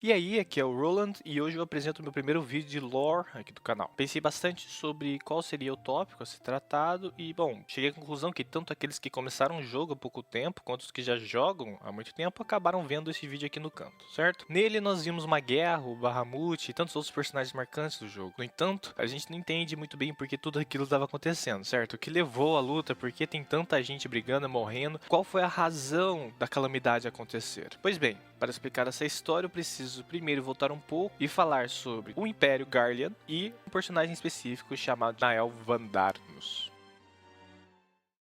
E aí, aqui é o Roland e hoje eu apresento meu primeiro vídeo de lore aqui do canal. Pensei bastante sobre qual seria o tópico a ser tratado e, bom, cheguei à conclusão que tanto aqueles que começaram o jogo há pouco tempo, quanto os que já jogam há muito tempo, acabaram vendo esse vídeo aqui no canto, certo? Nele nós vimos uma guerra, o Bahamut e tantos outros personagens marcantes do jogo. No entanto, a gente não entende muito bem por que tudo aquilo estava acontecendo, certo? O que levou à luta, por que tem tanta gente brigando e morrendo, qual foi a razão da calamidade acontecer. Pois bem, para explicar essa história eu preciso primeiro voltar um pouco e falar sobre o Império Garlean e um personagem específico chamado Nael van Darnus.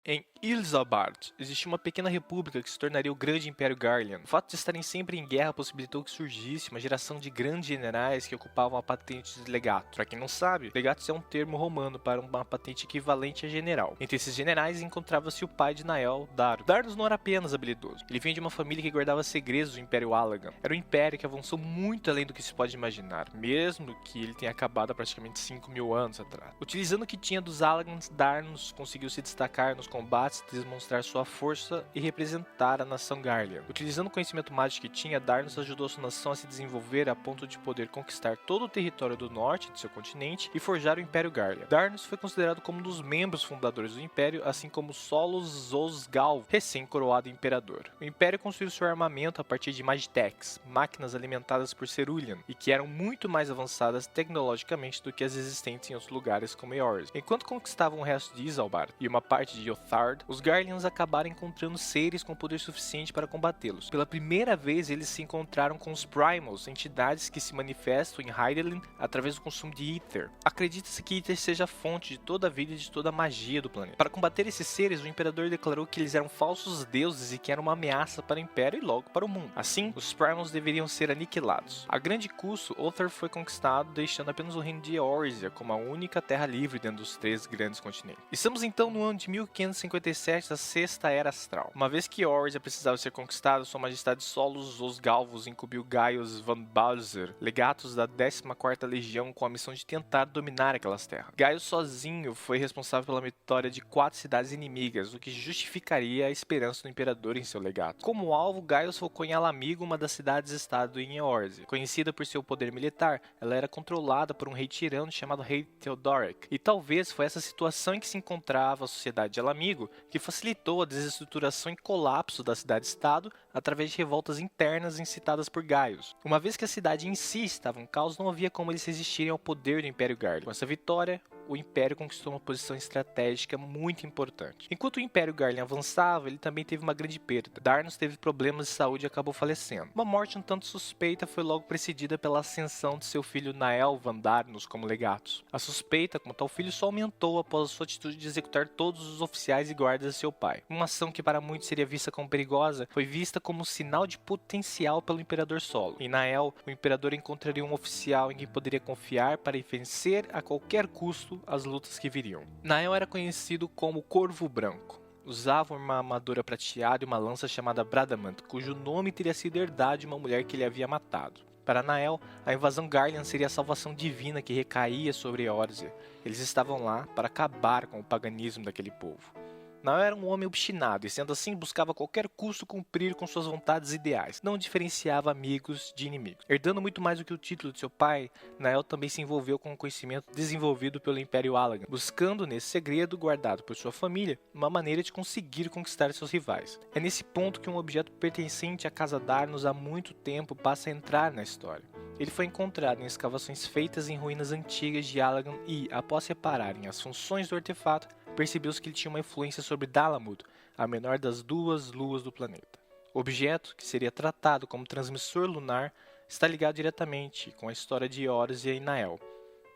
Em Ilsabard, existia uma pequena república que se tornaria o grande Império Garlean. O fato de estarem sempre em guerra possibilitou que surgisse uma geração de grandes generais que ocupavam a patente de legato. Para quem não sabe, legatus é um termo romano para uma patente equivalente a general. Entre esses generais encontrava-se o pai de Nael, Darnus. Darnus não era apenas habilidoso, ele vinha de uma família que guardava segredos do Império Allagan. Era um império que avançou muito além do que se pode imaginar, mesmo que ele tenha acabado há praticamente 5.000 anos atrás. Utilizando o que tinha dos Allagans, Darnus conseguiu se destacar nos combates, demonstrar sua força e representar a nação Garlean. Utilizando o conhecimento mágico que tinha, Darnus ajudou sua nação a se desenvolver a ponto de poder conquistar todo o território do norte de seu continente e forjar o Império Garlean. Darnus foi considerado como um dos membros fundadores do Império, assim como Solos Zosgalv, recém-coroado imperador. O Império construiu seu armamento a partir de Magitex, máquinas alimentadas por Cerulean, e que eram muito mais avançadas tecnologicamente do que as existentes em outros lugares como Eorzea. Enquanto conquistavam o resto de Isambard e uma parte de Yothard, os Garleans acabaram encontrando seres com poder suficiente para combatê-los. Pela primeira vez, eles se encontraram com os Primals, entidades que se manifestam em Hydaelyn através do consumo de Ether. Acredita-se que Ether seja a fonte de toda a vida e de toda a magia do planeta. Para combater esses seres, o Imperador declarou que eles eram falsos deuses e que eram uma ameaça para o Império e logo para o mundo. Assim, os Primals deveriam ser aniquilados. A grande custo, Uther foi conquistado, deixando apenas o reino de Eorzea como a única terra livre dentro dos 3 grandes continentes. Estamos então no ano de 1557, da Sexta Era Astral. Uma vez que Eorzea precisava ser conquistada, Sua Majestade Solos Osgalvos incumbiu Gaius van Balzer, legatus da 14ª Legião, com a missão de tentar dominar aquelas terras. Gaius sozinho foi responsável pela vitória de 4 cidades inimigas, o que justificaria a esperança do Imperador em seu legato. Como alvo, Gaius focou em Alamigo, uma das cidades-estado em Eorzea. Conhecida por seu poder militar, ela era controlada por um rei tirano chamado Rei Theodoric, e talvez foi essa situação em que se encontrava a sociedade de Alamigo que facilitou a desestruturação e colapso da cidade-estado através de revoltas internas incitadas por Gaius. Uma vez que a cidade em si estava em caos, não havia como eles resistirem ao poder do Império Garlean. Com essa vitória, o Império conquistou uma posição estratégica muito importante. Enquanto o Império Garlean avançava, ele também teve uma grande perda. Darnus teve problemas de saúde e acabou falecendo. Uma morte um tanto suspeita foi logo precedida pela ascensão de seu filho Nael van Darnus como legatus. A suspeita, como tal filho, só aumentou após a sua atitude de executar todos os oficiais e guardas de seu pai. Uma ação que para muitos seria vista como perigosa, foi vista como um sinal de potencial pelo Imperador Solo. Em Nael, o Imperador encontraria um oficial em quem poderia confiar para vencer a qualquer custo as lutas que viriam. Nael era conhecido como Corvo Branco. Usava uma armadura prateada e uma lança chamada Bradamant, cujo nome teria sido herdado de uma mulher que ele havia matado. Para Nael, a invasão Garlean seria a salvação divina que recaía sobre Eorzea. Eles estavam lá para acabar com o paganismo daquele povo. Nael era um homem obstinado e, sendo assim, buscava a qualquer custo cumprir com suas vontades ideais. Não diferenciava amigos de inimigos. Herdando muito mais do que o título de seu pai, Nael também se envolveu com o conhecimento desenvolvido pelo Império Allagan, buscando nesse segredo guardado por sua família uma maneira de conseguir conquistar seus rivais. É nesse ponto que um objeto pertencente à Casa Darnus há muito tempo passa a entrar na história. Ele foi encontrado em escavações feitas em ruínas antigas de Allagan e, após repararem as funções do artefato, percebeu-se que ele tinha uma influência sobre Dalamud, a menor das 2 luas do planeta. O objeto, que seria tratado como transmissor lunar, está ligado diretamente com a história de Eorzea e Nael.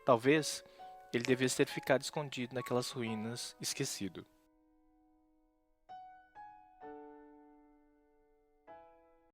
Talvez ele devesse ter ficado escondido naquelas ruínas, esquecido.